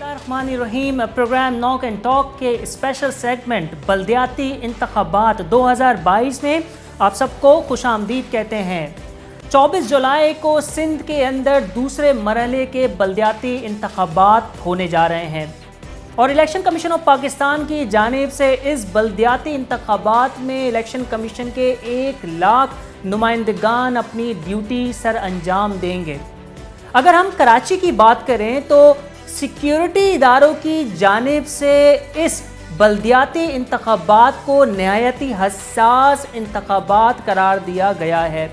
बिस्मिल्लाहिर्रहमानिर्रहीम। Programme knock and talk के special segment बल्दियाती इंतखाबात 2022 में आप सबको खुशामदीद कहते हैं। 24 जुलाई को सिंध के अंदर दूसरे मरहले के बल्दियाती इंतखाबात होने जा रहे हैं और इलेक्शन कमीशन ऑफ पाकिस्तान की जानिब से इस बल्दियाती इंतखाबात में इलेक्शन कमीशन के 1 लाख नुमाइंदगान अपनी ड्यूटी सर अंजाम देंगे। अगर हम कराची की बात करें तो सिक्योरिटी इदारों की जानिब से इस बल्दियाती इंतखाबात को नहायती हसास इंतखाबात करार दिया गया है।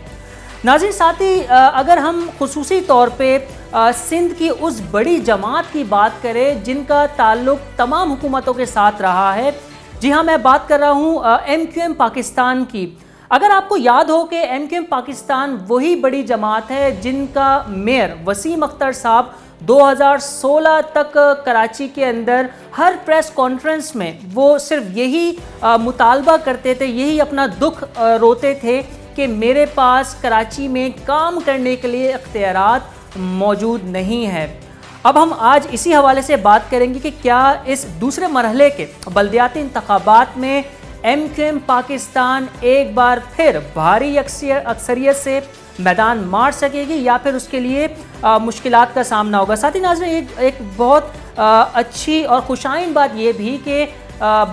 नाज़रीन, साथ ही अगर हम खुसूसी तौर पे सिंध की उस बड़ी जमात की बात करें जिनका ताल्लुक तमाम हुकूमतों के साथ रहा है, जी हाँ, मैं बात कर रहा हूँ MQM पाकिस्तान की। अगर आपको याद हो कि MQM पाकिस्तान वही बड़ी जमात है जिनका मेयर वसीम अख्तर साहब 2016 तक कराची के अंदर हर प्रेस कॉन्फ्रेंस में वो सिर्फ यही मुतालबा करते थे, यही अपना दुख रोते थे कि मेरे पास कराची में काम करने के लिए इख्तियारात मौजूद नहीं है। अब हम आज इसी हवाले से बात करेंगे कि क्या इस दूसरे मरहले के बल्दियाती इंतखाबात में MQM पाकिस्तान एक बार फिर भारी अक्सरियत से मैदान मार सकेगी या फिर उसके लिए मुश्किलात का सामना होगा। साथ ही नाज़रीन, एक बहुत अच्छी और खुशाइन बात यह भी कि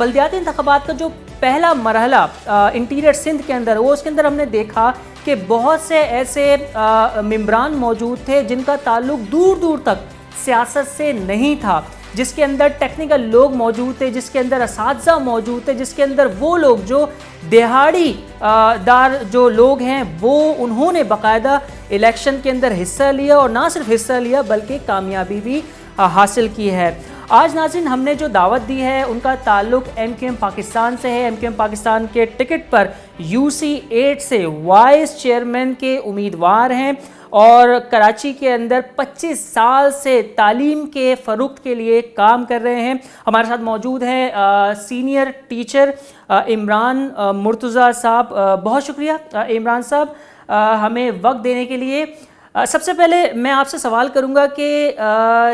बल्दियाती इंतखाबात का जो पहला मरहला इंटीरियर सिंध के अंदर वो उसके अंदर हमने देखा कि बहुत से ऐसे मेंबरान मौजूद थे जिनका ताल्लुक दूर दूर तक सियासत से नहीं था, जिसके अंदर टेक्निकल लोग मौजूद थे, जिसके अंदर असातिज़ा मौजूद थे, जिसके अंदर वो लोग जो दिहाड़ी दार जो लोग हैं वो उन्होंने बाकायदा इलेक्शन के अंदर हिस्सा लिया और ना सिर्फ हिस्सा लिया बल्कि कामयाबी भी हासिल की है। आज नाज़रीन, हमने जो दावत दी है उनका ताल्लुक MQM पाकिस्तान से है। MQM पाकिस्तान के टिकट पर UC8 से वाइस चेयरमैन के उम्मीदवार हैं और कराची के अंदर 25 साल से तालीम के फ़रोग़ के लिए काम कर रहे हैं। हमारे साथ मौजूद हैं सीनियर टीचर इमरान मुर्तज़ा साहब। बहुत शुक्रिया इमरान साहब हमें वक्त देने के लिए। सबसे पहले मैं आपसे सवाल करूंगा कि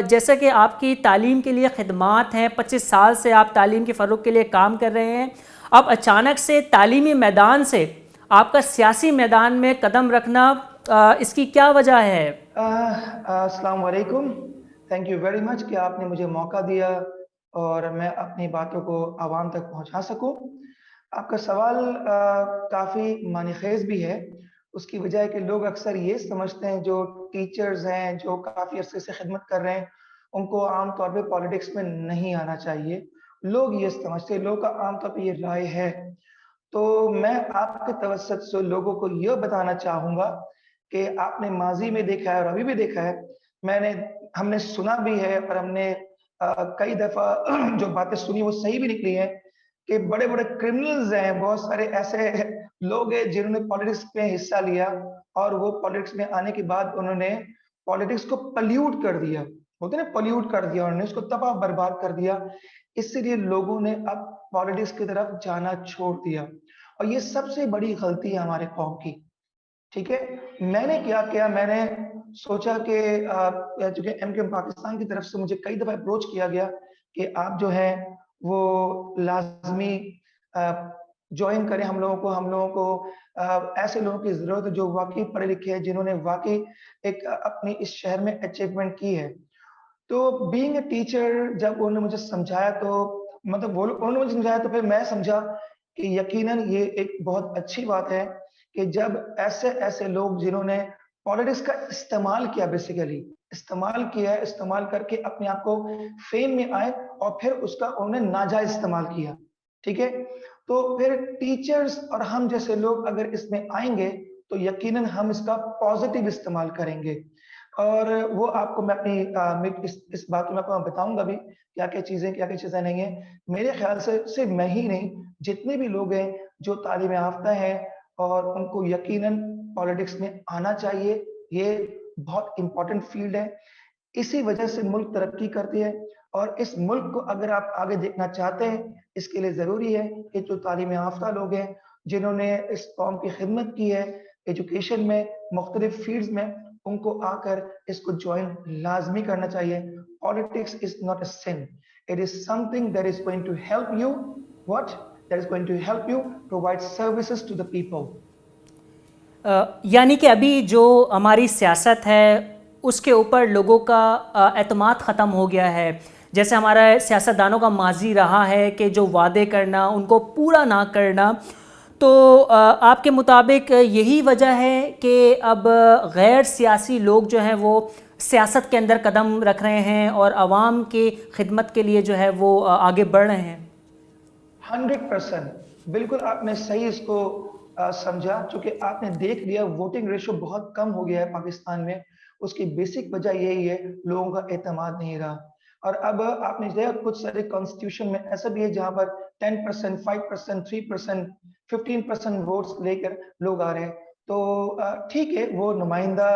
जैसा कि आपकी तालीम के लिए खिदमात हैं, 25 साल से आप तालीम के फ़रोग़ के लिए काम कर रहे हैं, अब अचानक से तालीमी मैदान से आपका सियासी मैदान में कदम रखना, इसकी क्या वजह है? अस्सलाम वालेकुम। थैंक यू वेरी मच कि आपने मुझे मौका दिया और मैं अपनी बातों को आवाम तक पहुंचा सकूं। आपका सवाल काफ़ी मानीखेज़ भी है। उसकी वजह है कि लोग अक्सर ये समझते हैं जो टीचर्स हैं, जो काफ़ी अरसे से खिदमत कर रहे हैं, उनको आम तौर पे पॉलिटिक्स में नहीं आना चाहिए। लोग ये समझते हैं, लोगों का आम तौर पे ये राय है। तो मैं आपके तवज्जुह से लोगों को ये बताना चाहूँगा कि आपने माज़ी में देखा है और अभी भी देखा है, हमने सुना भी है और हमने कई दफ़ा जो बातें सुनी वो सही भी निकली हैं कि बड़े-बड़े क्रिमिनल्स हैं, बहुत सारे ऐसे लोग हैं जिन्होंने पॉलिटिक्स में हिस्सा लिया और वो पॉलिटिक्स में आने के बाद उन्होंने पॉलिटिक्स को पॉल्यूट कर दिया। होता है ना, पॉल्यूट कर दिया उन्होंने, उसको तबाह बर्बाद कर दिया। इसीलिए लोगों ने अब पॉलिटिक्स की तरफ जाना छोड़ दिया और ये सबसे बड़ी गलती है हमारे कौम की। ठीक है? मैंने क्या किया, मैंने सोचा कि चूँकि MQM पाकिस्तान की तरफ से मुझे कई दफ़ा अप्रोच किया गया कि आप जो है वो लाज़मी अ, जॉइन करें हम लोगों को ऐसे लोगों की ज़रूरत है जो वाक़ई पढ़े लिखे हैं, जिन्होंने वाक़ई एक अपनी इस शहर में अचीवमेंट की है। तो बीइंग अ टीचर जब उन्होंने मुझे समझाया तो मतलब वो लोग उन्होंने मुझे समझाया तो फिर मैं समझा कि यकीनन ये एक बहुत अच्छी बात है कि जब ऐसे-ऐसे लोग जिन्होंने पॉलिटिक्स का इस्तेमाल किया बेसिकली, इस्तेमाल करके अपने आप को फ़ेम में आए और फिर उसका उन्होंने नाजायज़ इस्तेमाल किया, ठीक है? तो फिर टीचर्स और हम जैसे लोग अगर इसमें आएँगे, तो यकीनन हम इसका पॉज़िटिव इस्तेमाल करेंगे। और वो आपको मैं अपनी मैं इस बात को मैं आपको बताऊँगा भी, क्या-क्या चीज़ें नहीं हैं। मेरे ख़्याल से सिर्फ़ मैं ही नहीं, जितने भी लोग हैं जो तालीम याफ़्ता हैं और उनको यकीनन पॉलिटिक्स में आना चाहिए। ये बहुत इम्पोर्टेंट फ़ील्ड है। इसी वजह से मुल्क तरक्की करती है और इस मुल्क को अगर आप आगे देखना चाहते हैं, इसके लिए ज़रूरी है कि जो तालीम याफ़्ता लोग हैं, जिन्होंने इस कौम की खिदमत की है, एजुकेशन में, मुख्तलिफ़ फ़ील्ड्स में, उनको आकर इसको जॉइन लाज़मी करना चाहिए politics is not a sin. It is something that is going to help you. What? That is going to help you provide services to the people. यानी कि अभी जो हमारी सियासत है उसके ऊपर लोगों का एतमाद ख़त्म हो गया है। जैसे हमारा सियासतदानों का माजी रहा है कि जो वादे करना उनको पूरा ना करना, तो आपके मुताबिक यही वजह है कि अब गैर सियासी लोग जो हैं वो सियासत के अंदर कदम रख रहे हैं और आवाम की खिदमत के लिए जो है वो आगे बढ़ रहे हैं। 100% बिल्कुल आपने सही इसको समझा। चूंकि आपने देख लिया वोटिंग रेशो बहुत कम हो गया है पाकिस्तान में, उसकी बेसिक वजह यही है, लोगों का एतमाद नहीं रहा। और अब आपने देखा कुछ सारे कॉन्स्टिट्यूशन में ऐसा भी है जहां पर 10%, 5%, 3%, 15% वोट्स लेकर लोग आ रहे हैं। तो ठीक है, वो नुमाइंदा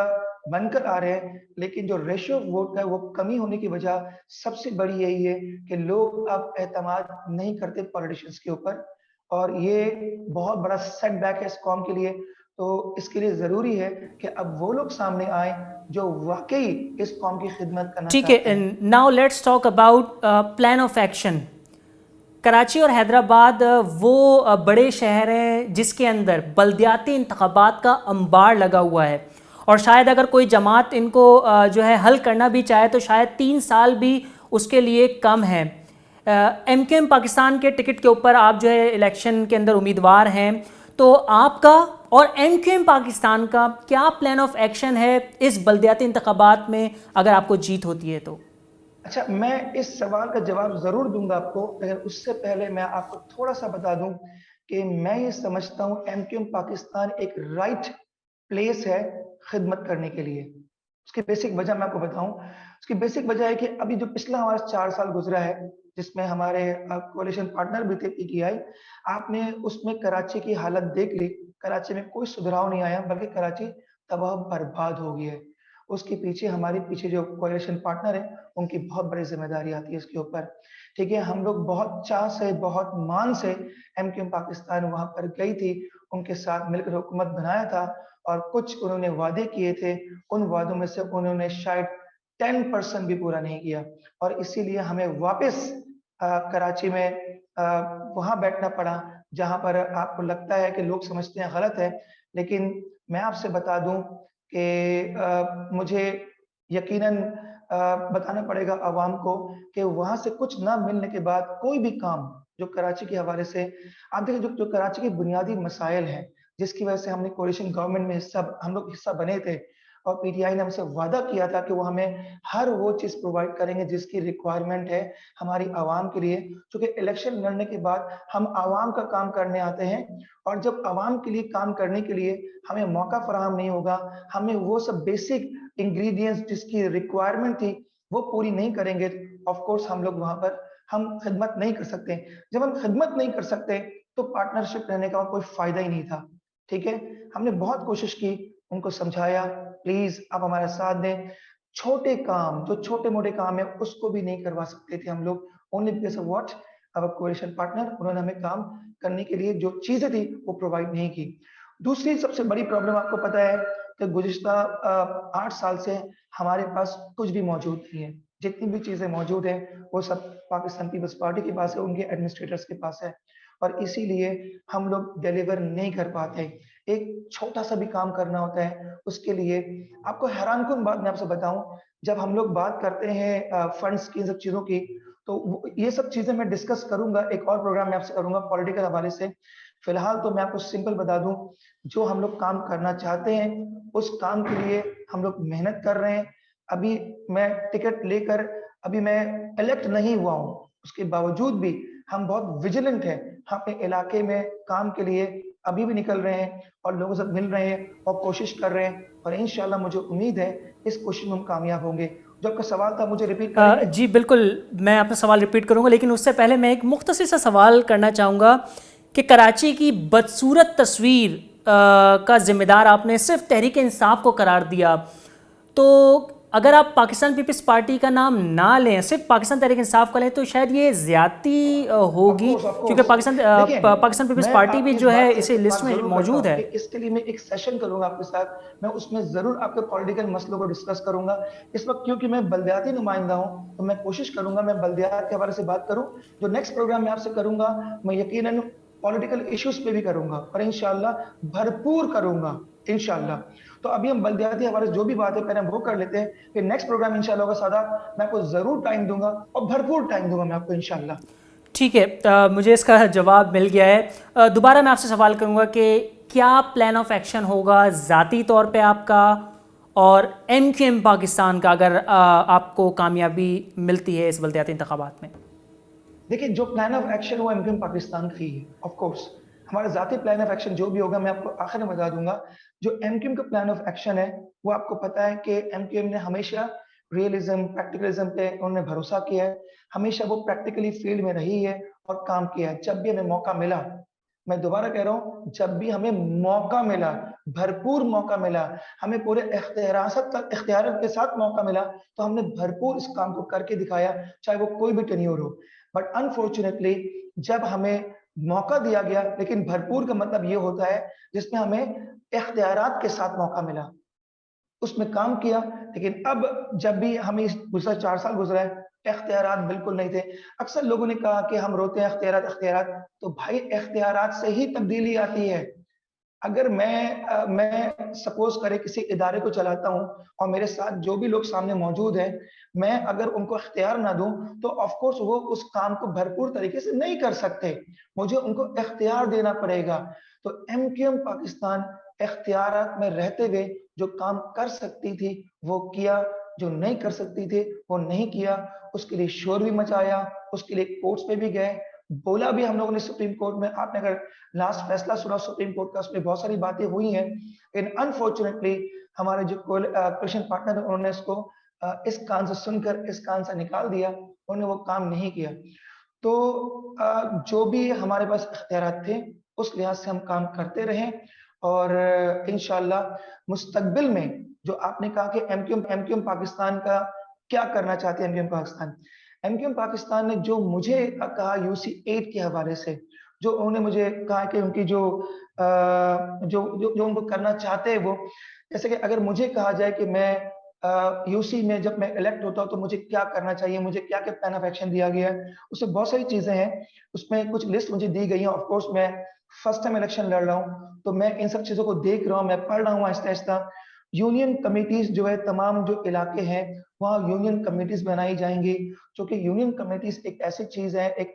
बनकर आ रहे हैं, लेकिन जो रेशियो वोट का है वो कमी होने की वजह सबसे बड़ी यही है कि लोग अब एतमाद नहीं करते पॉलिटिशियंस के ऊपर, और ये बहुत बड़ा सेटबैक है इस कौम के लिए। तो इसके लिए जरूरी है कि अब वो लोग सामने आए जो वाकई इस कौम की खिदमत करना ठीक चाहते हैं। है, now let's talk about plan of action. Karachi और हैदराबाद वो बड़े शहर हैं जिसके अंदर बल्दियाती इंतखाबात का अंबार लगा हुआ है, और शायद अगर कोई जमात इनको जो है हल करना भी चाहे तो शायद 3 साल भी उसके लिए कम है। MQM पाकिस्तान के टिकट के ऊपर आप जो है इलेक्शन के अंदर उम्मीदवार हैं, तो आपका और MQM पाकिस्तान का क्या प्लान ऑफ एक्शन है इस बल्दियाती इंतखाबात में अगर आपको जीत होती है तो? अच्छा, मैं इस सवाल का जवाब जरूर दूंगा आपको, लेकिन उससे पहले मैं आपको थोड़ा सा बता दूं कि मैं ये समझता हूं MQM पाकिस्तान एक राइट प्लेस है खिदमत करने के लिए। उसकी बेसिक वजह मैं आपको बताऊं। उसकी बेसिक वजह है कि अभी जो पिछला हमारा 4 साल गुजरा है, जिसमें हमारे कोalition पार्टनर भी थे PTI, आपने उसमें कराची की हालत देख ली। कराची में कोई सुधार नहीं आया, बल्कि कराची तबाह बर्बाद हो गई है। उसके पीछे हमारे पीछे जो कोalition पार्टनर है, उनकी बहुत बड़ी जिम्मेदारी आती है इसके ऊपर। ठीक है, हम लोग बहुत चाह से, बहुत मान से MQM पाकिस्तान वहां पर गई थी, उनके साथ मिलकर हुकूमत बनाया था, और कुछ उन्होंने वादे किए थे, उन वादों में से उन्होंने शायद 10% भी पूरा नहीं किया, और इसीलिए हमें वापस कराची में वहां बैठना पड़ा जहां पर आपको लगता है कि लोग समझते हैं गलत है। लेकिन मैं आपसे बता दूं कि मुझे यकीनन बताना पड़ेगा आवाम को कि वहां से कुछ ना मिलने के बाद कोई भी काम जो कराची के हवाले से, आप देखिए जो कराची के बुनियादी मसाइल हैं, जिसकी वजह से हमने कोalition गवर्नमेंट में हम लोग हिस्सा बने थे, और PTI ने हमसे वादा किया था कि वो हमें हर वो चीज प्रोवाइड करेंगे जिसकी रिक्वायरमेंट है हमारी आवाम के लिए। क्योंकि इलेक्शन लड़ने के बाद हम आवाम का काम करने आते हैं, और जब आवाम के लिए काम करने के लिए हमें मौका फराहम नहीं होगा, हमें वो सब बेसिक इंग्रेडिएंट्स जिसकी रिक्वायरमेंट थी वो पूरी नहीं करेंगे, ऑफ कोर्स हम लोग वहां पर हम खिदमत नहीं कर सकते। जब हम खिदमत नहीं कर सकते तो पार्टनरशिप रहने का कोई फायदा ही नहीं था। ठीक है, हमने बहुत कोशिश की, उनको समझाया, प्लीज आप हमारा साथ दें। छोटे काम, जो छोटे मोटे काम है, उसको भी नहीं करवा सकते थे हम लोग, ओनली बिकॉज ऑफ व्हाट, अब कोalition पार्टनर उन्होंने हमें काम करने के लिए जो चीजें थी वो प्रोवाइड नहीं की। दूसरी सबसे बड़ी प्रॉब्लम आपको पता है कि गुज़िश्ता 8 साल से हमारे पास कुछ भी मौजूद नहीं है। जितनी भी चीजें मौजूद हैं वो सब पाकिस्तान पीपल्स पार्टी के पास है, उनके एडमिनिस्ट्रेटर्स के पास है, और इसीलिए हम लोग डिलीवर नहीं कर पाते। एक छोटा सा भी काम करना होता है, उसके लिए आपको हैरानकुन बात मैं आपसे बताऊं, जब हम लोग बात करते हैं फंड्स की, इन सब चीजों की, तो ये सब चीजें मैं डिस्कस करूंगा, एक और प्रोग्राम में आपसे करूंगा पॉलिटिकल हवाले से। फिलहाल तो मैं आपको सिंपल बता दूं, जो हम लोग काम करना चाहते हैं उस काम के लिए हम लोग मेहनत कर रहे हैं। अभी मैं टिकट लेकर अभी मैं इलेक्ट नहीं हुआ हूं, उसके बावजूद भी हम बहुत विजिलेंट हैं, हम अपने इलाके में काम के लिए अभी भी निकल रहे हैं और लोगों से मिल रहे हैं और कोशिश कर रहे हैं, और इंशाल्लाह मुझे उम्मीद है इस कोशिश में हम कामयाब होंगे। जो आपका सवाल था मुझे रिपीट करेंगे? जी बिल्कुल, मैं आपका सवाल रिपीट करूंगा, लेकिन उससे पहले मैं एक मुख्तसर सा सवाल करना चाहूँगा कि कराची की बदसूरत तस्वीर का जिम्मेदार आपने सिर्फ तहरीक इंसाफ को करार दिया, तो अगर आप पाकिस्तान पीपल्स पार्टी का नाम ना लें, सिर्फ पाकिस्तान तहरीक इंसाफ का लें, तो शायद ये ज्यादती होगी, ऑफ क्योंकि कोर्स देखिए, पाकिस्तान पीपल्स मैं पार्टी भी आपकी इस जो है बात से इसी इत्तेफाक लिस्ट में जरूर करता मौजूद हूं है। कि इसके लिए मैं एक सेशन करूंगा आपके साथ। मैं उसमें जरूर आपके पॉलिटिकल मसलों को डिस्कस करूंगा। इस वक्त क्योंकि मैं बल्दियाती नुमाइंदा हूं, तो मैं कोशिश करूंगा मैं बल्दियात के हवाले से बात करूं। जो नेक्स्ट प्रोग्राम मैं आपसे करूंगा, मैं यकीनन पॉलिटिकल इश्यूज पे भी करूंगा और इंशाल्लाह भरपूर करूंगा इंशाल्लाह। तो अभी हम बल्दियाती हवाले से जो भी बात है पहले हम वो कर लेते हैं, फिर नेक्स्ट प्रोग्राम इंशाल्लाह का सादा मैं आपको जरूर टाइम दूंगा और भरपूर टाइम दूंगा मैं आपको इंशाल्लाह। ठीक है, मुझे इसका जवाब मिल गया है। दोबारा मैं आपसे सवाल करूंगा कि क्या प्लान ऑफ एक्शन होगा ज़ाती तौर पे आपका और MQM पाकिस्तान का, अगर आपको कामयाबी मिलती है इस बल्दियाती इंतखाबात में? देखिए, जो प्लान ऑफ एक्शन वो एमक्यूएम पाकिस्तान का ही है ऑफ कोर्स। हमारा जाती प्लान ऑफ एक्शन जो भी होगा मैं आपको आखिर में बता दूंगा। जो एमक्यूएम का प्लान ऑफ एक्शन है, वो आपको पता है कि एमक्यूएम ने हमेशा रियलिज्म प्रैक्टिकलिज्म पे उन्होंने भरोसा किया है। हमेशा वो प्रैक्टिकली फील्ड में रही है और काम किया है। जब भी हमें मौका मिला, मैं दोबारा कह रहा हूँ, जब भी हमें मौका मिला, भरपूर मौका मिला, हमें पूरे इख्तियार के साथ मौका मिला, तो हमने भरपूर इस काम को करके दिखाया, चाहे वो कोई भी टेन्योर हो। बट अनफॉर्चुनेटली जब हमें मौका दिया गया, लेकिन भरपूर का मतलब ये होता है जिसमें हमें इख्तियारात के साथ मौका मिला, उसमें काम किया। लेकिन अब जब भी हमें गुजरा 4 साल गुजरा है, इख्तियारात बिल्कुल नहीं थे। अक्सर लोगों ने कहा कि हम रोते हैं इख्तियारात इख्तियारात, तो भाई इख्तियारात से ही तब्दीली आती है। अगर मैं सपोज करे किसी इदारे को चलाता हूँ और मेरे साथ जो भी लोग सामने मौजूद हैं, मैं अगर उनको इख्तियार ना दूं, तो ऑफ कोर्स वो उस काम को भरपूर तरीके से नहीं कर सकते। मुझे उनको इख्तियार देना पड़ेगा। तो एमक्यूएम पाकिस्तान इख्तियारात में रहते हुए जो काम कर सकती थी वो किया, जो नहीं कर सकती थी वो नहीं किया। उसके लिए शोर भी मचाया, उसके लिए कोर्ट्स पे भी गए, बोला भी हम लोगों ने सुप्रीम कोर्ट में। आपने अगर लास्ट फैसला सुना सुप्रीम कोर्ट का, उसमें बहुत सारी बातें हुई हैं, लेकिन अनफॉर्चुनेटली हमारे जो क्वेश्चन पार्टनर है उन्होंने इसको इस कान से सुनकर इस कान से निकाल दिया, उन्होंने वो काम नहीं किया। तो जो भी हमारे पास इख्तियारात थे उस लिहाज से हम काम करते रहे और इंशाल्लाह मुस्तकबिल में जो आपने कहा कि एमक्यूएम पाकिस्तान का क्या करना चाहते हैं। एमक्यूएम पाकिस्तान ने जो मुझे कहा UC8 के हवाले से, जो उन्होंने मुझे कहा कि उनकी जो उनको करना चाहते हैं वो, जैसे कि अगर मुझे कहा जाए कि मैं यूसी में जब मैं इलेक्ट होता हूँ तो मुझे क्या करना चाहिए, मुझे क्या क्या प्लान ऑफ एक्शन दिया गया है, उसमें बहुत सारी चीजें हैं, उसमें कुछ लिस्ट मुझे दी गई है। ऑफ कोर्स मैं फर्स्ट टाइम इलेक्शन लड़ रहा हूँ, तो मैं इन सब चीजों को देख रहा हूँ, मैं पढ़ रहा हूँ आहिस्ता आहिस्ता। यूनियन कमिटीज जो है, तमाम जो इलाके हैं वहाँ यूनियन कमिटीज बनाई जाएंगी, जो कि यूनियन कमिटीज एक ऐसी चीज है, एक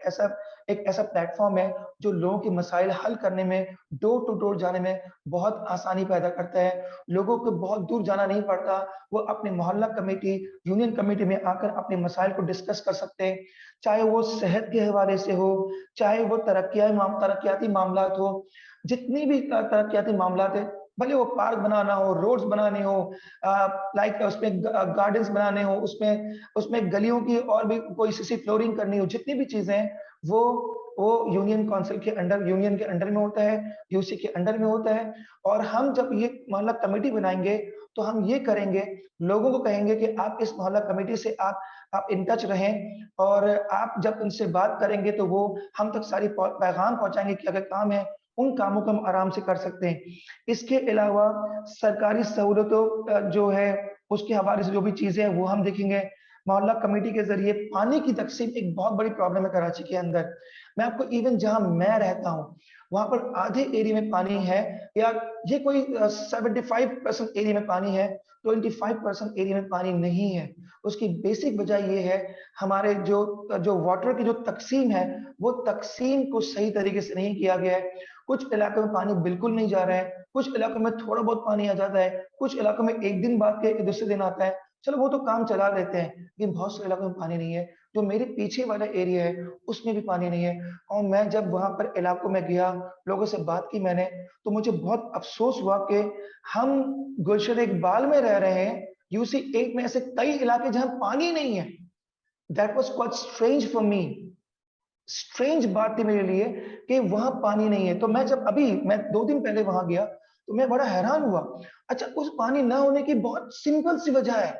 ऐसा प्लेटफॉर्म है जो लोगों के मसाइल हल करने में, डोर टू डोर जाने में बहुत आसानी पैदा करता है। लोगों को बहुत दूर जाना नहीं पड़ता, वो अपने मोहल्ला कमेटी, यूनियन कमेटी में आकर अपने मसाइल को डिस्कस कर सकते हैं, चाहे वो सेहत के हवाले से हो, चाहे वो तरक्याती मामलात हो। जितनी भी तरक्याती मामलात है, भले वो पार्क बनाना हो, रोड्स बनाने हो, लाइक उसमें गार्डन्स बनाने हो, उसमें उसमें गलियों की और भी कोई सीसी फ्लोरिंग करनी हो, जितनी भी चीजें हैं वो यूनियन काउंसिल के अंडर, यूनियन के अंडर में होता है, यूसी के अंडर में होता है। और हम जब ये मोहल्ला कमेटी बनाएंगे तो हम ये करेंगे, लोगों को कहेंगे कि आप इस मोहल्ला कमेटी से आप इन टच रहें, और आप जब उनसे बात करेंगे तो वो हम तक सारी पैगाम पहुंचाएंगे कि अगर काम है उन कामों को हम आराम से कर सकते हैं। इसके अलावा सरकारी सहूलतों जो है उसके हवाले से जो भी चीजें हैं वो हम देखेंगे। मोहल्ला कमेटी के जरिए पानी की तकसीम एक बहुत बड़ी प्रॉब्लम है कराची के अंदर। मैं आपको इवन जहां मैं रहता हूं वहां पर आधे एरिया में पानी है, या ये कोई 75% एरिया में पानी है, 25% एरिया में पानी नहीं है। उसकी बेसिक वजह यह है, हमारे जो जो वाटर की जो तकसीम है वो तकसीम को सही तरीके से नहीं किया गया है। कुछ इलाकों में पानी बिल्कुल नहीं जा रहा है, कुछ इलाकों में थोड़ा बहुत पानी आ जाता है, कुछ इलाकों में एक दिन बाद के दूसरे दिन आता है, चलो वो तो काम चला लेते हैं, लेकिन बहुत से इलाकों में पानी नहीं है। जो मेरे पीछे वाला एरिया है उसमें भी पानी नहीं है। और मैं जब वहां पर इलाकों में गया, लोगों से बात की मैंने, तो मुझे बहुत अफसोस हुआ कि हम गुलशन इकबाल में रह रहे हैं, UC8 में ऐसे कई इलाके जहां पानी नहीं है। That was quite strange for me, strange बात थी मेरे लिए कि वहां पानी नहीं है। तो मैं 2 दिन पहले वहां गया तो मैं बड़ा हैरान हुआ। अच्छा, उस पानी ना होने की बहुत सिंपल सी वजह है,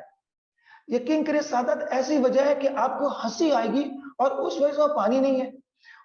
यकीन करिए सादात ऐसी वजह है कि आपको हंसी आएगी और उस वजह से वो पानी नहीं है।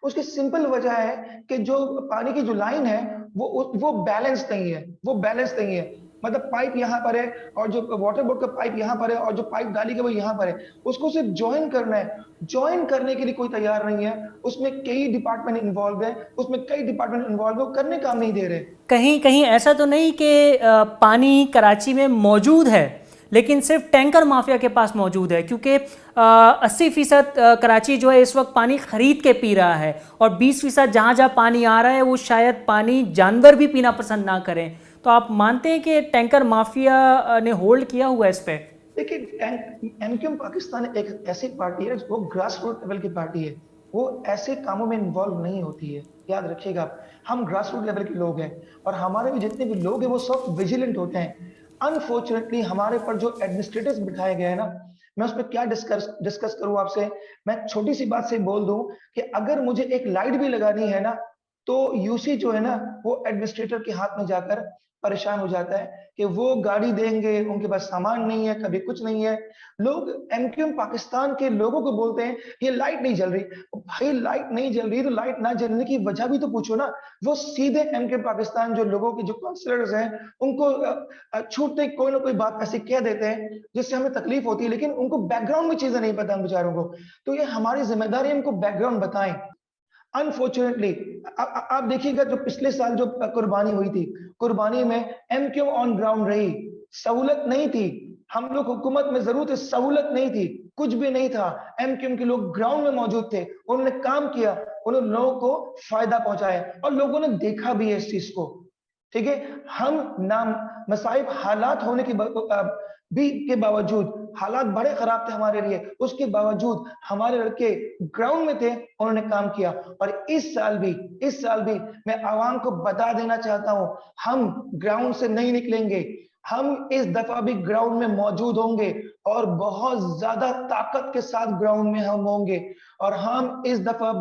उसकी सिंपल वजह है कि जो पानी की जो लाइन है वो बैलेंस नहीं है, वो बैलेंस नहीं है। मतलब पाइप यहाँ पर है और जो वाटर बोर्ड का पाइप यहाँ पर है और जो पाइप डाली गई वो यहाँ पर है, उसको सिर्फ ज्वाइन करना है। ज्वाइन करने के लिए कोई तैयार नहीं है, उसमें कई डिपार्टमेंट इन्वॉल्व है, उसमें कई डिपार्टमेंट इन्वॉल्व है, वो करने काम नहीं दे रहे। कहीं कहीं ऐसा तो नहीं कि पानी कराची में मौजूद है लेकिन सिर्फ टैंकर माफिया के पास मौजूद है, क्योंकि 80% कराची जो है इस वक्त पानी खरीद के पी रहा है और 20% जहाँ जहाँ पानी आ रहा है वो शायद पानी जानवर भी पीना पसंद ना करें। तो आप मानते हैं कि टैंकर माफिया ने होल्ड किया हुआ है इस पे? देखिए, एमक्यूएम पाकिस्तान एक ऐसी पार्टी है वो ग्रास रूट लेवल की पार्टी है, वो ऐसे कामों में इन्वॉल्व नहीं होती है। याद रखिएगा आप, हम ग्रास रूट लेवल के लोग हैं और हमारे भी जितने भी लोग हैं वो सब विजिलेंट होते हैं। अनफॉर्चुनेटली हमारे पर जो एडमिनिस्ट्रेटर्स बिठाए गए हैं ना, मैं उस पर क्या डिस्कस करूं आपसे। मैं छोटी सी बात से बोल दूं कि अगर मुझे एक लाइट भी लगानी है ना, तो यूसी जो है ना वो एडमिनिस्ट्रेटर के हाथ में जाकर परेशान हो जाता है कि वो गाड़ी देंगे, उनके पास सामान नहीं है, कभी कुछ नहीं है। लोग एमक्यूएम पाकिस्तान के लोगों को बोलते हैं ये लाइट नहीं जल रही। भाई लाइट नहीं जल रही तो लाइट ना जलने की वजह भी तो पूछो ना। वो सीधे एमक्यूएम पाकिस्तान जो लोगों के जो काउंसलर्स हैं उनको छूटते कोई ना कोई बात ऐसी कह देते हैं जिससे हमें तकलीफ होती है, लेकिन उनको बैकग्राउंड में चीजें नहीं पता बेचारों को। तो ये हमारी जिम्मेदारी है उनको बैकग्राउंड बताएं। अनफॉर्चुनेटली आप देखिएगा जो पिछले साल जो कुर्बानी हुई थी, कुर्बानी में एमक्यूएम ऑन ग्राउंड रही, सहूलत नहीं थी। हम लोग हुकूमत में जरूर थे, सहूलत नहीं थी, कुछ भी नहीं था। एमक्यूएम के लोग ग्राउंड में मौजूद थे, उन्होंने काम किया, उन्होंने लोगों को फायदा पहुंचाया और लोगों ने देखा भी है इस चीज को। ठीक है, हम नाम मसाइब हालात होने भी के बावजूद, हालात बड़े खराब थे हमारे लिए, उसके बावजूद हमारे लड़के ग्राउंड में थे, उन्होंने काम किया। और इस साल भी मैं आवाम को बता देना चाहता हूं, हम ग्राउंड से नहीं निकलेंगे। हम इस दफा भी ग्राउंड में मौजूद होंगे और बहुत ज्यादा ताकत के साथ ग्राउंड में हम होंगे। और हम इस दफा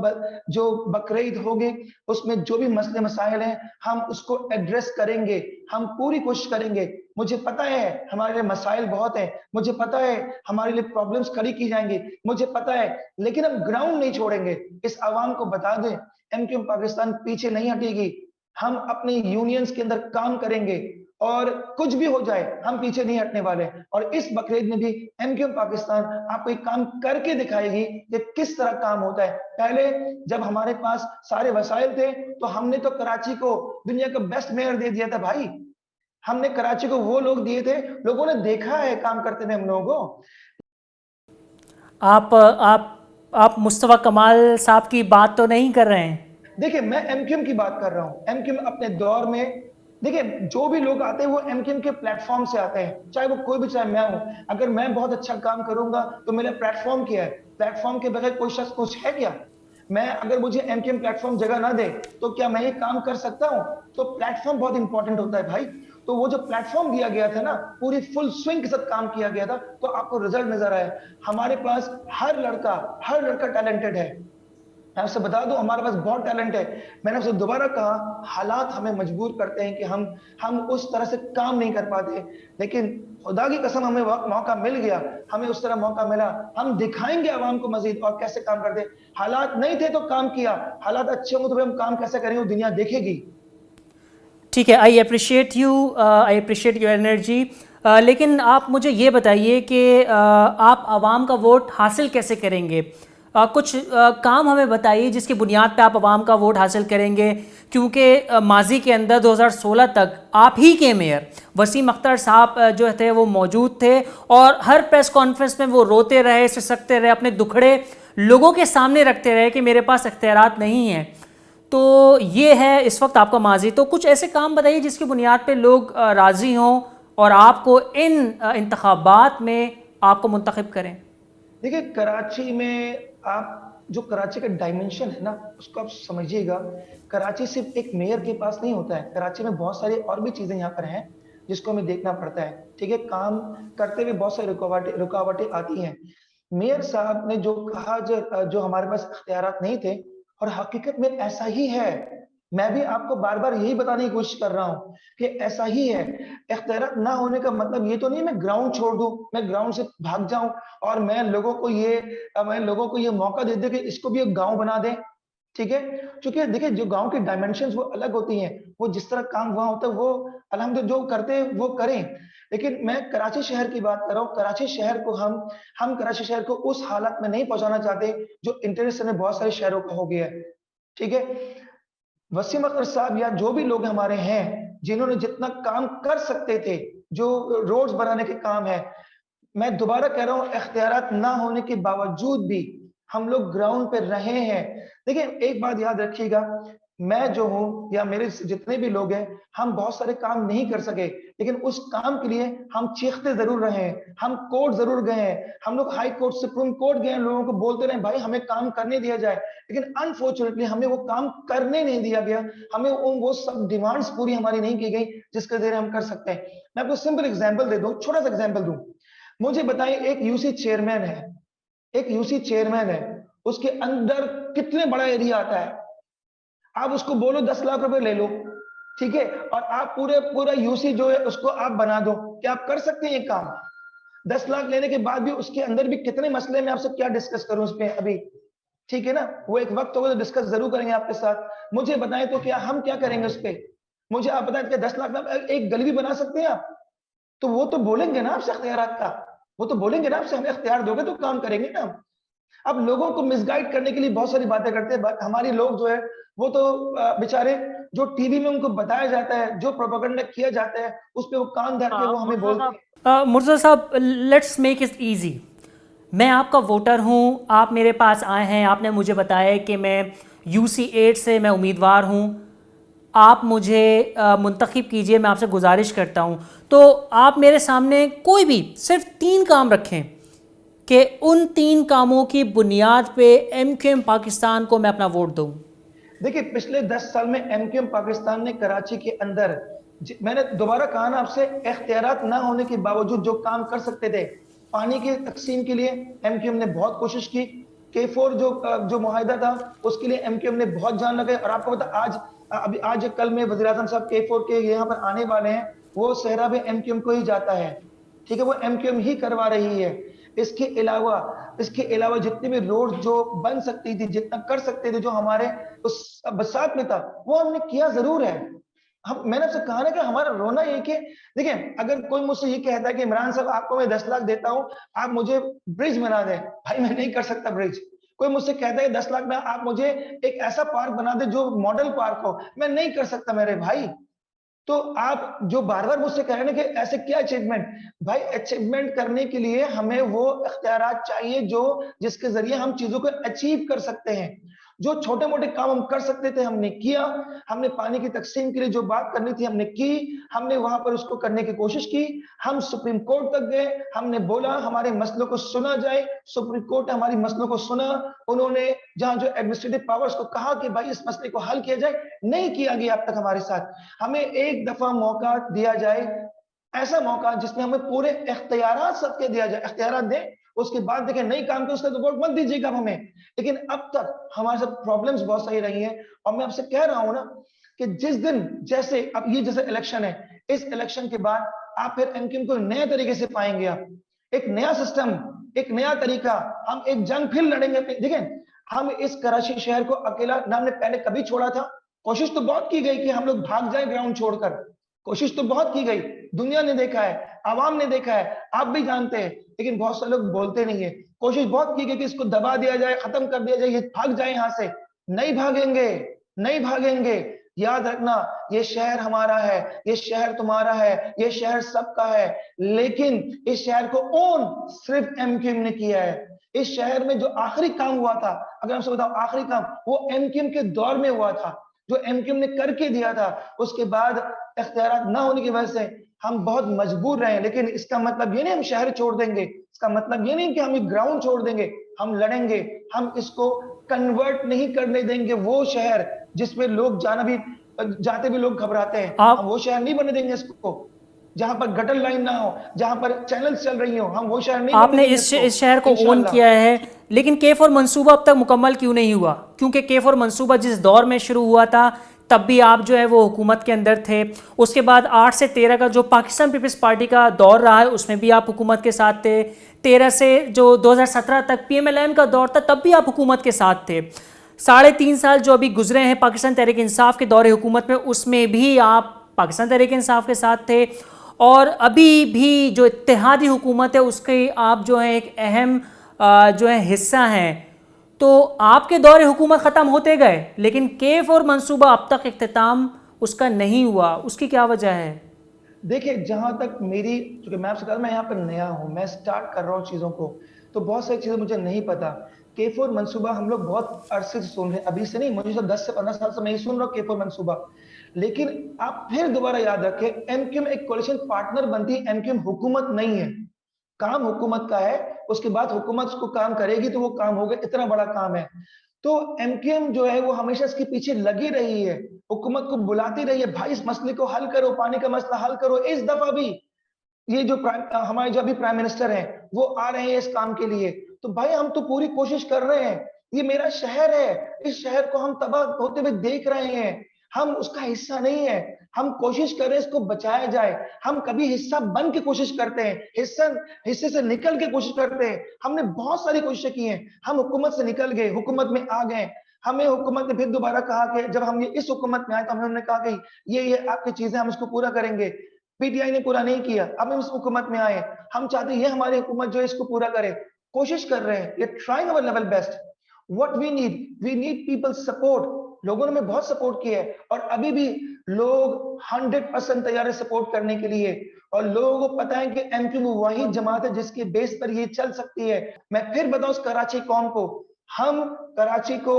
जो बकरीद होगी उसमें जो भी मसले मसाइल हैं हम उसको एड्रेस करेंगे, हम पूरी कोशिश करेंगे। मुझे पता है हमारे लिए मसाइल बहुत हैं, मुझे पता है हमारे लिए प्रॉब्लम्स खड़ी की जाएंगी, मुझे पता है, लेकिन हम ग्राउंड नहीं छोड़ेंगे। इस आवाम को बता दें एमक्यूएम पाकिस्तान पीछे नहीं हटेगी। हम अपने यूनियंस के अंदर काम करेंगे और कुछ भी हो जाए हम पीछे नहीं हटने वाले। और इस बकरीद में भी एमक्यूएम पाकिस्तान आपको एक काम करके दिखाएगी कि किस तरह काम होता है। पहले जब हमारे पास सारे वसाइल थे तो हमने तो कराची को दुनिया का बेस्ट मेयर दे दिया था भाई। हमने कराची को वो लोग दिए थे, लोगों ने देखा है काम करते हुए हम लोगों को। आप मुस्तफा कमाल साहब की बात तो नहीं कर रहे हैं? देखिए मैं एमक्यूएम की बात कर रहा हूं। एमक्यूएम अपने दौर में, देखिए जो भी लोग आते हैं वो एमक्यूएम के प्लेटफॉर्म से आते हैं, चाहे वो कोई भी, चाहे मैं हूं। अगर मैं बहुत अच्छा काम करूंगा तो मेरा प्लेटफॉर्म क्या है? प्लेटफॉर्म के बगैर कोई शख्स कुछ है क्या? मैं अगर मुझे एमक्यूएम प्लेटफॉर्म जगह ना दे तो क्या मैं ये काम कर सकता हूं? तो प्लेटफॉर्म बहुत इंपॉर्टेंट होता है भाई। तो वो जो प्लेटफॉर्म दिया गया था ना, पूरी फुल स्विंग के साथ काम किया गया था, तो आपको रिजल्ट नजर आया। हमारे पास हर लड़का टैलेंटेड है। मैं आपसे बता दूं हमारे पास बहुत टैलेंट है। मैंने आपसे दोबारा कहा, हालात हमें मजबूर करते हैं कि हम उस तरह से काम नहीं कर पाते, लेकिन खुदा की कसम हमें मौका मिल गया, हमें उस तरह मौका मिला। हम दिखाएंगे आवाम को मजीद और कैसे काम करते। हालात नहीं थे तो काम किया, हालात अच्छे होंगे तो हम काम कैसे करेंगे वो दुनिया देखेगी। ठीक है, आई अप्रिशिएट योर एनर्जी। लेकिन आप मुझे ये बताइए कि आप आवाम का वोट हासिल कैसे करेंगे? कुछ काम हमें बताइए जिसकी बुनियाद पे आप आवाम का वोट हासिल करेंगे, क्योंकि माजी के अंदर 2016 तक आप ही के मेयर वसीम अख्तर साहब जो थे वो मौजूद थे और हर प्रेस कॉन्फ्रेंस में वो रोते रहे, सिसकते रहे, अपने दुखड़े लोगों के सामने रखते रहे कि मेरे पास इख्तियारात नहीं हैं। तो ये है इस वक्त आपका माजी। तो कुछ ऐसे काम बताइए जिसकी बुनियाद पे लोग राज़ी हों और आपको इन इंतखाबात में आपको मुंतखब करें। देखिए कराची में आप जो कराची का डायमेंशन है ना उसको आप समझिएगा। कराची सिर्फ एक मेयर के पास नहीं होता है, कराची में बहुत सारी और भी चीजें यहाँ पर हैं जिसको हमें देखना पड़ता है। ठीक है, काम करते हुए बहुत सारी रुकावटें आती हैं। मेयर साहब ने जो कहा, जो हमारे पास इख्तियारात नहीं थे, और हकीकत में ऐसा ही है। मैं भी आपको बार बार यही बताने की कोशिश कर रहा हूं कि ऐसा ही है। इख्तियारात ना होने का मतलब ये तो नहीं मैं ग्राउंड छोड़ दूं, मैं ग्राउंड से भाग जाऊं और मैं लोगों को ये मौका दे दूं कि इसको भी एक गांव बना दें। ठीक है, क्योंकि देखिए जो गांव की डायमेंशंस वो अलग होती हैं, वो जिस तरह काम वहां होता है वो अल्हम्दुलिल्लाह जो करते हैं वो करें। लेकिन मैं कराची शहर की बात कर रहा हूँ। कराची शहर को हम कराची शहर को उस हालत में नहीं पहुंचाना चाहते जो इंटरनेशनल में बहुत सारे शहरों का हो गया है। ठीक है, वसीम अख्तर साहब या जो भी लोग हमारे हैं जिन्होंने जितना काम कर सकते थे, जो रोड्स बनाने के काम है, मैं दोबारा कह रहा हूं इख्तियारात ना होने के बावजूद भी हम लोग ग्राउंड पे रहे हैं। देखिए एक बात याद रखिएगा, मैं जो हूं या मेरे जितने भी लोग हैं, हम बहुत सारे काम नहीं कर सके, लेकिन उस काम के लिए हम चीखते जरूर रहे हैं, हम कोर्ट जरूर गए हैं, हम लोग हाई कोर्ट सुप्रीम कोर्ट गए हैं, लोगों को बोलते रहे भाई हमें काम करने दिया जाए, लेकिन अनफॉर्चुनेटली हमें वो काम करने नहीं दिया गया। हमें वो सब डिमांड्स पूरी हमारी नहीं की गई जिसके जरिए हम कर सकते हैं। मैं आपको सिंपल एग्जाम्पल दे दूं, छोटा सा एग्जाम्पल दूं। मुझे बताइए एक यूसी चेयरमैन है, उसके अंदर कितने बड़ा एरिया आता है। आप उसको बोलो 10 लाख रुपए ले लो, ठीक है, और आप पूरा यूसी जो है उसको आप बना दो, क्या आप कर सकते हैं ये काम? 10 लाख लेने के बाद भी उसके अंदर भी कितने मसले, मैं आपसे क्या डिस्कस करूं उस पर अभी। ठीक है ना, वो एक वक्त होगा तो डिस्कस जरूर करेंगे आपके साथ। मुझे बताएं तो क्या हम क्या करेंगे उस पर? मुझे आप बताएं कि 10 लाख में एक गली भी बना सकते हैं आप? तो वो तो बोलेंगे ना आपसे इख्तियारात का, वो तो बोलेंगे ना आपसे हमें इख्तियार दोगे तो काम करेंगे ना। अब लोगों को मिसगाइड करने के लिए बहुत सारी बातें करते हैं हमारे लोग जो है, वो तो बेचारे जो टीवी में उनको बताया जाता है, जो प्रोपेगेंडा किया जाता है उस पर वो कान धर के वो हमें बोलते हैं। मुर्तज़ा साहब, लेट्स मेक इट इजी। मैं आपका वोटर हूँ, आप मेरे पास आए हैं, आपने मुझे बताया कि मैं UC 8 से मैं उम्मीदवार हूँ, आप मुझे मुंतखब कीजिए, मैं आपसे गुजारिश करता हूँ। तो आप मेरे सामने कोई भी सिर्फ 3 काम रखें कि उन 3 कामों की बुनियाद पे MQM पाकिस्तान को मैं अपना वोट दूँ। देखिए पिछले 10 साल में MQM पाकिस्तान ने कराची के अंदर, मैंने दोबारा कहा ना आपसे, इख्तियारात ना होने के बावजूद जो काम कर सकते थे, पानी की तकसीम के लिए MQM ने बहुत कोशिश की। K4 जो मुआहिदा था उसके लिए MQM ने बहुत जान लगाई। और आपको पता आज कल में वज़ीर आज़म साहब K4 के यहाँ पर आने वाले हैं, वो सहरा भी MQM को ही जाता है। ठीक है, वो MQM ही करवा रही है। इसके अलावा जितने भी रोड जो बन सकती थी, जितना कर सकते थे, जो हमारे उस बरसात में था, वो हमने किया जरूर है। मैंने आपसे कहा ना कि हमारा रोना ये कि देखिए, अगर कोई मुझसे ये कहता है कि इमरान साहब आपको मैं 10 लाख देता हूं, आप मुझे ब्रिज बना दें, भाई मैं नहीं कर सकता ब्रिज। कोई मुझसे कहता है 10 लाख में आप मुझे एक ऐसा पार्क बना दे जो मॉडल पार्क हो, मैं नहीं कर सकता मेरे भाई। तो आप जो बार बार मुझसे कह रहे हैं कि ऐसे क्या अचीवमेंट, भाई अचीवमेंट करने के लिए हमें वो इख्तियारात चाहिए जो जिसके जरिए हम चीजों को अचीव कर सकते हैं। जो छोटे मोटे काम हम कर सकते थे हमने किया। हमने पानी की तकसीम के लिए जो बात करनी थी हमने की, हमने वहां पर उसको करने की कोशिश की। हम सुप्रीम कोर्ट तक गए, हमने बोला हमारे मसलों को सुना जाए, सुप्रीम कोर्ट ने हमारी मसलों को सुना। उन्होंने जहां जो एडमिनिस्ट्रेटिव पावर्स को कहा कि भाई इस मसले को हल किया जाए, नहीं किया गया अब तक हमारे साथ। हमें एक दफा मौका दिया जाए, ऐसा मौका जिसमें हमें पूरे इख्तियारात सबके दिया जाए, इख्तियारात दें, उसके बाद देखें नहीं काम किया उसका तो वोट मत दीजिएगा हमें। लेकिन अब तक हमारे साथ प्रॉब्लम्स बहुत सारी रही हैं। और मैं आपसे कह रहा हूं ना कि जिस दिन जैसे अब ये जैसे इलेक्शन है, इस इलेक्शन के बाद आप फिर MQM को नए तरीके से पाएंगे। आप एक नया सिस्टम, एक नया तरीका, हम एक जंग फिर लड़ेंगे। देखें, हम इस कराची शहर को अकेला ना हमने पहले कभी छोड़ा था। कोशिश तो बहुत की गई कि हम लोग भाग जाए ग्राउंड छोड़कर, कोशिश तो बहुत की गई, दुनिया ने देखा है, आवाम ने देखा है, आप भी जानते हैं, लेकिन बहुत सारे लोग बोलते नहीं है। कोशिश बहुत की गई कि इसको दबा दिया जाए, खत्म कर दिया जाए, ये भाग जाए यहां से। नहीं भागेंगे, नहीं भागेंगे। याद रखना, ये शहर हमारा है, ये शहर तुम्हारा है, ये शहर सबका है, लेकिन इस शहर को ओन सिर्फ MQM ने किया है। इस शहर में जो आखिरी काम हुआ था, अगर आपसे बताऊं आखिरी काम वो MQM के दौर में हुआ था, जो MQM ने करके दिया था। उसके बाद इख्तियारात ना होने की वजह से हम बहुत मजबूर रहे। लेकिन इसका मतलब ये नहीं हम शहर छोड़ देंगे, इसका मतलब ये नहीं कि हम ग्राउंड छोड़ देंगे। हम लड़ेंगे, हम इसको कन्वर्ट नहीं करने देंगे। वो शहर जिसमें लोग जाते भी लोग घबराते हैं, हम वो शहर नहीं बनने देंगे इसको। जहां पर गटर लाइन ना हो, जहां पर चैनल्स चल रही हो, हम वो शहर नहीं बनने आपने देंगे इस शहर को ओन किया है, लेकिन K4 मंसूबा अब तक मुकम्मल क्यों नहीं हुआ? क्योंकि K4 मंसूबा जिस दौर में शुरू हुआ था तब भी आप जो है वो हुकूमत के अंदर थे। उसके बाद 8 से 13 का जो पाकिस्तान पीपल्स पार्टी का दौर रहा है उसमें भी आप हुकूमत के साथ थे। 13 से जो 2017 तक PMLN का दौर था तब भी आप हुकूमत के साथ थे। 3.5 साल जो अभी गुजरे हैं पाकिस्तान तहरीक इंसाफ के दौरे हुकूमत में, उसमें भी आप पाकिस्तान तहरीक इंसाफ के साथ थे। और अभी भी जो इत्तेहादी हुकूमत है उसके आप जो है एक अहम जो है हिस्सा हैं। तो आपके दौरे हुकूमत ख़त्म होते गए लेकिन केफ और मंसूबा अब तक इख्तिताम उसका नहीं हुआ, उसकी क्या वजह है? देखिए, जहां तक मेरी, क्योंकि मैं आपसे कहा मैं यहाँ पर नया हूँ, मैं स्टार्ट कर रहा हूँ चीजों को, तो बहुत सारी चीजें मुझे नहीं पता। K4 मंसूबा हम लोग बहुत अरसे से सुन रहे हैं, अभी से नहीं, मुझे तो 10 से 15 साल से मैं ही सुन रहा हूँ K4 मंसूबा। लेकिन आप फिर दोबारा याद रखें, एमक्यूएम एक कोalition पार्टनर बनती है, एमक्यूएम हुकूमत नहीं है। काम हुकूमत का है, उसके बाद हुकूमत उसको काम करेगी तो वो काम होगा, इतना बड़ा काम है। तो एमक्यूएम जो है वो हमेशा इसके पीछे लगी रही है, हुकूमत को बुलाती रही है, भाई इस मसले को हल करो, पानी का मसला हल करो। इस दफा भी ये जो हमारे जो अभी प्राइम मिनिस्टर हैं वो आ रहे हैं इस काम के लिए, तो भाई हम तो पूरी कोशिश कर रहे हैं। ये मेरा शहर है, इस शहर को हम तबाह होते हुए देख रहे हैं, हम उसका हिस्सा नहीं है। हम कोशिश कर रहे हैं इसको बचाया जाए। हम कभी हिस्सा बन के कोशिश करते हैं, हिस्से से निकल के कोशिश करते हैं। हमने बहुत सारी कोशिशें की हैं, हम हुकूमत से निकल गए, हुकूमत में आ गए। हमें हुकूमत ने फिर दोबारा कहा कि जब हम ये इस हुकूमत में आए तो हमें उन्होंने कहा कि ये आपकी चीजें हम इसको पूरा करेंगे। पीटीआई ने पूरा नहीं किया, अब हम इस हुकूमत में आए, हम चाहते हैं ये हमारी हुकूमत जो है इसको पूरा करे। कोशिश कर रहे हैं, ये trying our level best. What we need people support. लोगों ने हमें बहुत सपोर्ट किया है और अभी भी लोग 100% तैयार है सपोर्ट करने के लिए। और लोगों को पता है कि एमक्यूएम वही जमात है जिसके बेस पर ये चल सकती है। मैं फिर बताऊं उस कराची कौम को, हम कराची को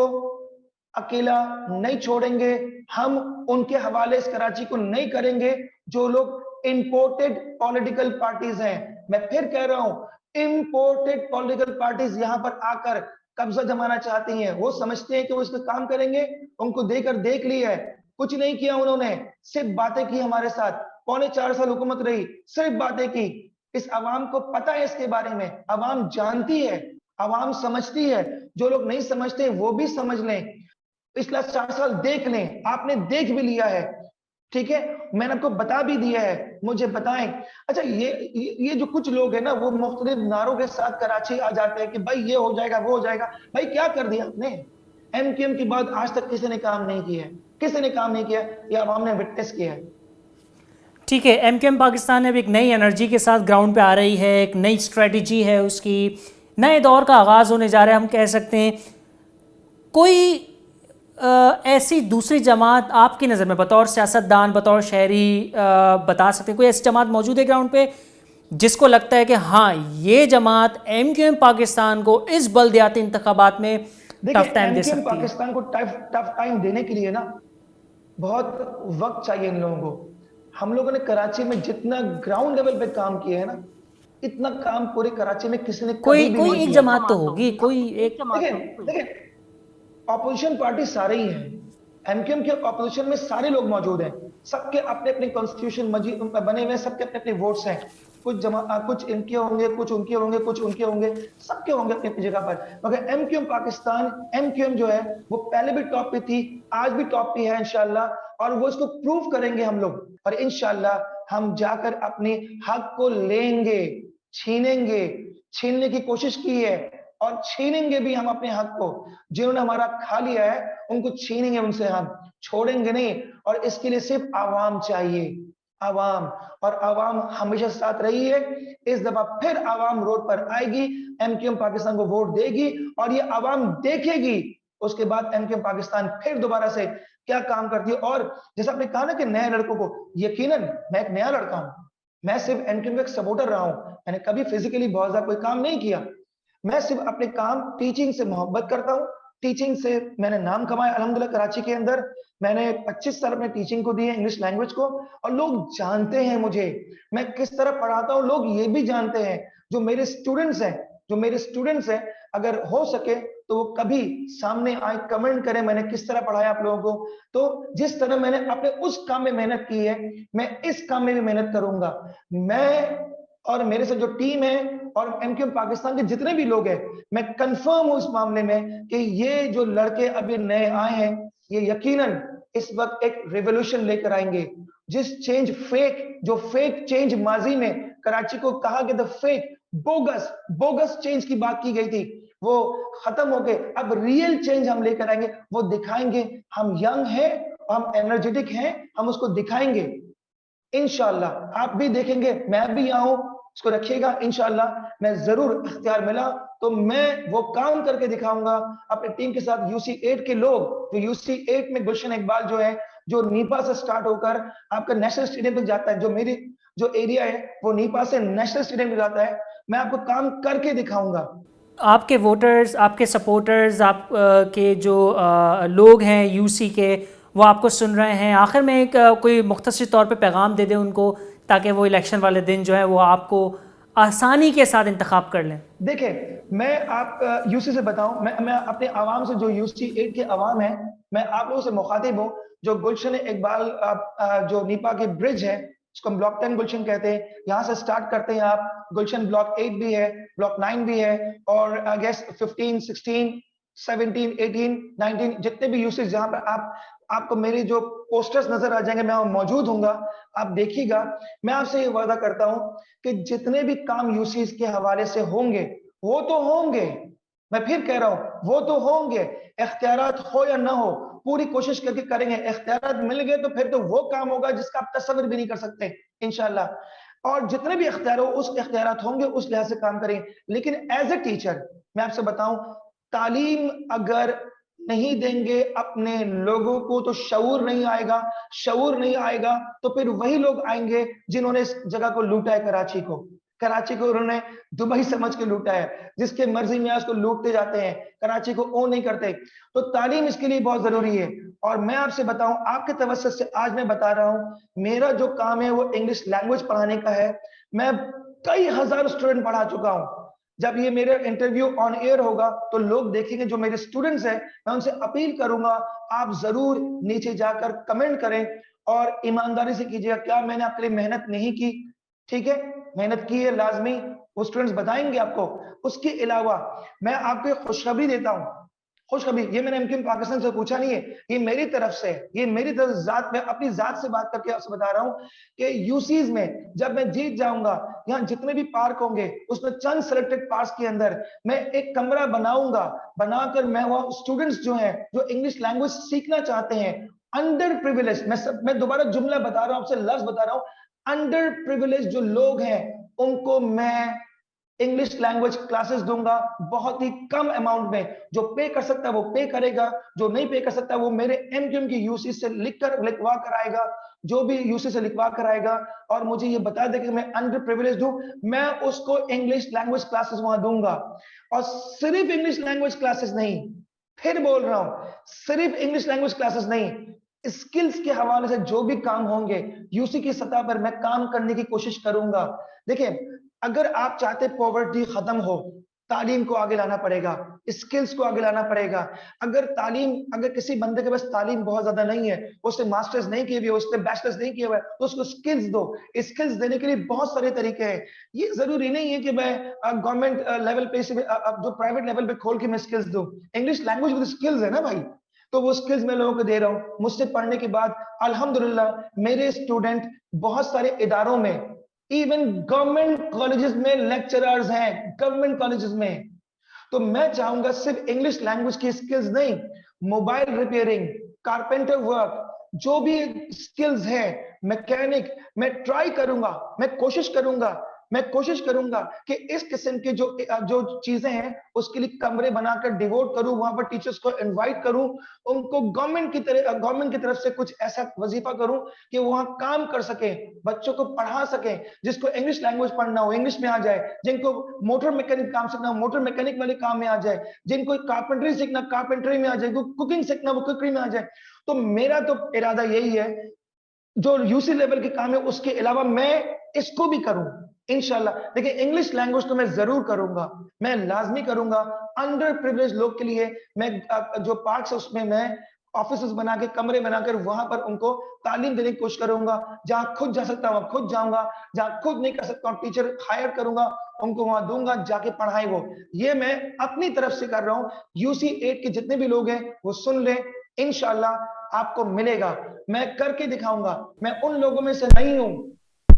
अकेला नहीं छोड़ेंगे। हम उनके हवाले इस कराची को नहीं करेंगे जो लोग इंपोर्टेड पॉलिटिकल पार्टीज हैं। मैं फिर कह रहा हूं, इंपोर्टेड पॉलिटिकल पार्टीज यहां पर आकर कब्जा जमाना चाहती हैं। वो समझते हैं कि वो इसका काम करेंगे, उनको देकर देख लिया है, कुछ नहीं किया उन्होंने, सिर्फ बातें की हमारे साथ। 4.25 साल हुकूमत रही, सिर्फ बातें की। इस अवाम को पता है इसके बारे में, अवाम जानती है, अवाम समझती है। जो लोग नहीं समझते वो भी समझ लें, पिछला 4 साल देख लें, आपने देख भी लिया है, ठीक है, मैंने आपको बता भी दिया है। मुझे बताएं, अच्छा ये जो कुछ लोग हैं ना, वो मुख्तलिफ नारों के साथ कराची आ जाते हैं कि भाई ये हो जाएगा वो हो जाएगा। भाई क्या कर दिया आपने? एमक्यूएम के बाद आज तक किसी ने काम नहीं किया है, किसी ने काम नहीं किया, ये अवाम ने विटनेस किया है। ठीक है, एमक्यूएम पाकिस्तान अब एक नई एनर्जी के साथ ग्राउंड पे आ रही है, एक नई स्ट्रेटजी है उसकी, नए दौर का आगाज़ होने जा रहा है हम कह सकते हैं। कोई ऐसी दूसरी जमात आपकी नज़र में बतौर सियासतदान, बतौर शहरी बता सकते हैं, कोई ऐसी जमात मौजूद है ग्राउंड पे जिसको लगता है कि हाँ ये जमात एमक्यूएम पाकिस्तान को इस बल्दियाती इंतखाबात में टफ टाइम दे सकती है? पाकिस्तान को टफ टाइम देने के लिए ना बहुत वक्त चाहिए इन लोगों को। हम लोगों ने कराची में जितना ग्राउंड लेवल पे काम किया है ना, इतना काम पूरे कराची में किसी ने कोई एक जमात तो होगी, कोई एक। देखिए ऑपोजिशन पार्टी सारे ही हैं, एमक्यूएम के ऑपोजिशन में सारे लोग मौजूद हैं, सबके अपने अपने कॉन्स्टिट्यूशन बने हुए हैं, सबके अपने अपने वोट्स हैं। कुछ इनके होंगे, कुछ उनके होंगे, कुछ उनके होंगे, सबके होंगे अपनी अपनी जगह पर। मगर एमक्यूएम पाकिस्तान, एमक्यूएम जो है वो पहले भी टॉप पे थी, आज भी टॉप पे है इंशाल्लाह, और वो इसको प्रूव करेंगे हम लोग। और इंशाल्लाह हम जाकर अपने हक को लेंगे, छीनने की कोशिश की है और छीनेंगे भी हम अपने हक को। जिन्होंने हमारा खा लिया है उनको छीनेंगे उनसे, हम छोड़ेंगे नहीं। और इसके लिए सिर्फ आवाम चाहिए, आवाम, और आवाम हमेशा साथ रही है। इस दफा फिर आवाम रोड पर आएगी, एमक्यूएम पाकिस्तान को वोट देगी और ये आवाम देखेगी उसके बाद एमक्यूएम पाकिस्तान फिर दोबारा से क्या काम करती है। और जैसा आपने कहा ना कि नए लड़कों को, यकीनन मैं एक नया लड़का हूं, मैं सिर्फ एमक्यूएम का एक सपोर्टर रहा हूं, मैंने कभी फिजिकली बहुत ज्यादा कोई काम नहीं किया। मैं सिर्फ अपने काम टीचिंग से मोहब्बत करता हूं, टीचिंग से मैंने नाम कमाया अल्हम्दुलिल्लाह कराची के अंदर। मैंने 25 साल अपने टीचिंग को दिए, इंग्लिश लैंग्वेज को, और लोग जानते हैं मुझे मैं किस तरह पढ़ाता हूं। लोग ये भी जानते हैं, जो मेरे स्टूडेंट्स हैं, अगर हो सके तो वो कभी सामने आए, कमेंट करें मैंने किस तरह पढ़ाया आप लोगों को। तो जिस तरह मैंने अपने उस काम में मेहनत की है, मैं इस काम में भी मेहनत करूंगा। मैं और मेरे साथ जो टीम है और एमक्यूएम पाकिस्तान के जितने भी लोग हैं, मैं कंफर्म हूं इस मामले में कि ये जो लड़के अभी नए आए हैं, ये यकीनन इस वक्त एक रिवॉल्यूशन लेकर आएंगे। जिस चेंज जो फेक चेंज माजी में कराची को कहा गया था, फेक बोगस चेंज की बात की गई थी, वो खत्म हो गए। अब रियल चेंज हम लेकर आएंगे, वो दिखाएंगे। हम यंग हैं, हम एनर्जेटिक हैं, हम उसको दिखाएंगे इंशाअल्लाह। आप भी देखेंगे, मैं भी यहाँ हूं, उसको रखिएगा इंशाअल्लाह। मैं जरूर इख्तियार मिला तो मैं वो काम करके दिखाऊंगा अपनी टीम के साथ। UC8 के लोग, जो UC8 में गुलशन इकबाल जो है, जो नीपा से स्टार्ट होकर आपका नेशनल स्टेडियम तक जाता है, जो मेरी जो एरिया है वो नीपा से नेशनल स्टेडियम तक जाता है, मैं आपको काम करके दिखाऊंगा। आपके वोटर्स, आपके सपोर्टर्स, के जो लोग हैं यूसी के, वो आपको सुन रहे हैं। आखिर में एक कोई मुख्तसर तौर पे पैगाम दे दें उनको, ताकि वो इलेक्शन वाले दिन जो है वो आपको आसानी के साथ इंतखाब कर लें। देखिए, मैं आप यूसी से बताऊं, मैं अपने आवाम से, जो UC8 के आवाम है, मैं आप लोगों से मुखातिब हूं। जो गुलशन इकबाल जो नीपा के ब्रिज है, उसको हम ब्लॉक 10 गुलशन कहते हैं, यहाँ से स्टार्ट करते हैं आप। गुलशन ब्लॉक 8 भी है, ब्लॉक 9 भी है, और आई गेस 15, 16, 17, 18, 19 जितने भी यूसेज जहां पर आपको मेरे जो पोस्टर्स नजर आ जाएंगे, मैं मौजूद हूंगा, आप देखिएगा। मैं आपसे ये वादा करता हूं कि जितने भी काम यूसीज के हवाले से होंगे, वो तो होंगे, मैं फिर कह रहा हूं वो तो होंगे। इख्तियारात हो या ना हो, पूरी कोशिश करके करेंगे। इख्तियारात मिल गए तो फिर तो वो काम होगा जिसका आप तस्वीर भी नहीं कर सकते इंशाल्लाह। और जितने भी इख्तियार हो, उस इख्तियारात होंगे, उस लिहाज से काम करेंगे। लेकिन एज ए टीचर मैं आपसे बताऊं, तालीम अगर नहीं देंगे अपने लोगों को तो शऊर नहीं आएगा। शऊर नहीं आएगा तो फिर वही लोग आएंगे जिन्होंने इस जगह को लूटा है, कराची को उन्होंने दुबई समझ के लूटा है, जिसके मर्जी में उसको लूटते जाते हैं, कराची को ओन नहीं करते। तो तालीम इसके लिए बहुत जरूरी है। और मैं आपसे बताऊं, आपके तवज्जुह से आज मैं बता रहा हूं, मेरा जो काम है वो इंग्लिश लैंग्वेज पढ़ाने का है। मैं कई हजार स्टूडेंट पढ़ा चुका हूं। जब ये मेरा इंटरव्यू ऑन एयर होगा तो लोग देखेंगे, जो मेरे स्टूडेंट्स हैं, मैं उनसे अपील करूंगा, आप जरूर नीचे जाकर कमेंट करें और ईमानदारी से कीजिएगा। क्या मैंने आपके लिए मेहनत नहीं की? ठीक है, मेहनत की है लाजमी, वो स्टूडेंट्स बताएंगे आपको। उसके अलावा मैं आपको एक खुशखबरी देता हूं, खुशखबरी, ये मैंने एमक्यूएम पाकिस्तान से पूछा नहीं है, ये मेरी तरफ से, ये मेरी तरफ जात, मैं अपनी जात से बात करके आपसे बता रहा हूं कि यूसीज में जब मैं जीत जाऊंगा, यहाँ जितने भी पार्क होंगे उसमें चंद सिलेक्टेड पार्क के अंदर मैं एक कमरा बनाऊंगा, बनाकर मैं वहां स्टूडेंट्स जो हैं, जो इंग्लिश लैंग्वेज सीखना चाहते हैं, अंडर प्रिविलेज, मैं दोबारा जुमला बता रहा हूं आपसे, लफ्ज बता रहा हूं, अंडर प्रिविलेज जो लोग हैं उनको मैं इंग्लिश लैंग्वेज क्लासेस दूंगा, बहुत ही कम अमाउंट में। जो पे कर सकता है वो पे करेगा, जो नहीं पे कर सकता वो मेरे एमक्यूएम की यूसी से लिखवा कर आएगा, जो भी यूसी से लिखवा कर आएगा और मुझे ये बता दे कि मैं अंडर प्रिविलेज हूं, मैं उसको इंग्लिश लैंग्वेज क्लासेस वहां दूंगा। और सिर्फ इंग्लिश लैंग्वेज क्लासेस नहीं, फिर बोल रहा हूं, सिर्फ इंग्लिश लैंग्वेज क्लासेस नहीं, स्किल्स के हवाले से जो भी काम होंगे यूसी की सतह पर मैं काम करने की कोशिश करूंगा। देखिए, अगर आप चाहते पॉवर्टी खत्म हो, तालीम को आगे लाना पड़ेगा, स्किल्स को आगे लाना पड़ेगा। अगर किसी बंदे के पास तालीम बहुत ज्यादा नहीं है, उसने मास्टर्स नहीं किए हुए, उसने बैचलर्स नहीं किया हुआ है, तो उसको स्किल्स दो। स्किल्स देने के लिए बहुत सारे तरीके हैं। ये जरूरी नहीं है कि मैं गवर्नमेंट लेवल पे से जो प्राइवेट लेवल पे खोल के मैं स्किल्स दूं। इंग्लिश लैंग्वेज विद स्किल्स है ना भाई, तो वो स्किल्स मैं लोगों को दे रहा हूं। मुझसे पढ़ने के बाद अल्हम्दुलिल्लाह मेरे स्टूडेंट बहुत सारे इदारों में, इवन गवर्नमेंट कॉलेजेस में लेक्चरर्स हैं, गवर्नमेंट कॉलेजेस में। तो मैं चाहूंगा सिर्फ इंग्लिश लैंग्वेज की स्किल्स नहीं, मोबाइल रिपेयरिंग, कारपेंटर वर्क, जो भी स्किल्स है, मैकेनिक, मैं ट्राई करूंगा, मैं कोशिश करूंगा कि इस किस्म के जो चीजें हैं उसके लिए कमरे बनाकर डिवोट करूं, वहां पर टीचर्स को इनवाइट करूं, उनको गवर्नमेंट की तरफ से कुछ ऐसा वजीफा करूं कि वहां काम कर सके, बच्चों को पढ़ा सके। जिसको इंग्लिश लैंग्वेज पढ़ना हो इंग्लिश में आ जाए, जिनको मोटर मैकेनिक काम सीखना हो मोटर मैकेनिक वाले काम में आ जाए, जिनको कारपेंटरी सीखना कारपेंटरी में आ जाए, कुकिंग सीखना वो कुकिंग में आ जाए। तो मेरा तो इरादा यही है, जो यूसी लेवल के काम है उसके अलावा मैं इसको भी करूं इंशाल्लाह। देखिए, इंग्लिश लैंग्वेज तो मैं जरूर करूंगा, मैं लाजमी करूंगा। अंडर प्रिविलेज लोग के लिए मैं जो पार्क्स है उसमें मैं ऑफिस बना के, कमरे बनाकर वहां पर उनको तालीम देने की कोशिश करूंगा। जहां खुद जा सकता हूं खुद जाऊंगा, जहां खुद नहीं कर सकता हूं टीचर हायर करूंगा, उनको वहां दूंगा, जाके पढ़ाएं वो। ये मैं अपनी तरफ से कर रहा हूं। UC8 के जितने भी लोग हैं वो सुन लें इंशाल्लाह। आपको मिलेगा। मैं करके दिखाऊंगा। मैं उन लोगों में से नहीं हूं।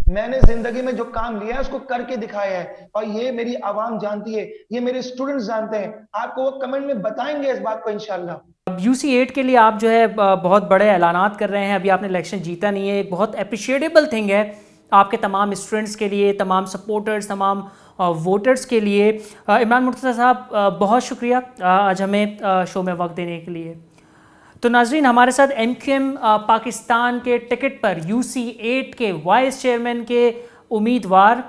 मैंने जिंदगी में जो काम लिया है उसको करके दिखाया है, और ये मेरी आवाम जानती है, ये मेरे स्टूडेंट्स जानते हैं। आपको वो कमेंट में बताएंगे इस बात को इंशाल्लाह। अब UC8 के लिए आप जो है बहुत बड़े ऐलानात कर रहे हैं। अभी आपने इलेक्शन जीता नहीं है, एक बहुत अप्रिशिएटेबल थिंग है आपके तमाम स्टूडेंट्स के लिए, तमाम सपोर्टर्स, तमाम वोटर्स के लिए। इमरान मुर्तज़ा साहब बहुत शुक्रिया आज हमें शो में वक्त देने के लिए। तो नाजरीन, हमारे साथ MQM पाकिस्तान के टिकट पर UC8 के वाइस चेयरमैन के उम्मीदवार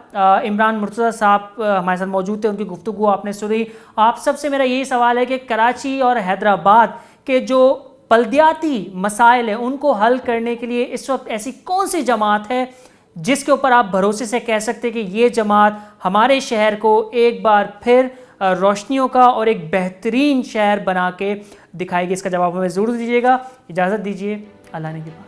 इमरान मुर्तज़ा साहब हमारे साथ मौजूद थे। उनकी गुफ्तगू आपने सुनी। आप सबसे मेरा यही सवाल है कि कराची और हैदराबाद के जो बल्दियाती मसाइल हैं उनको हल करने के लिए इस वक्त ऐसी कौन सी जमात है जिसके ऊपर आप भरोसे से कह सकते हैं कि ये जमात हमारे शहर को एक बार फिर रोशनियों का और एक बेहतरीन शहर बना के दिखाएगी? इसका जवाब हमें ज़रूर दीजिएगा। इजाज़त दीजिए, अल्लाह ने के बाद।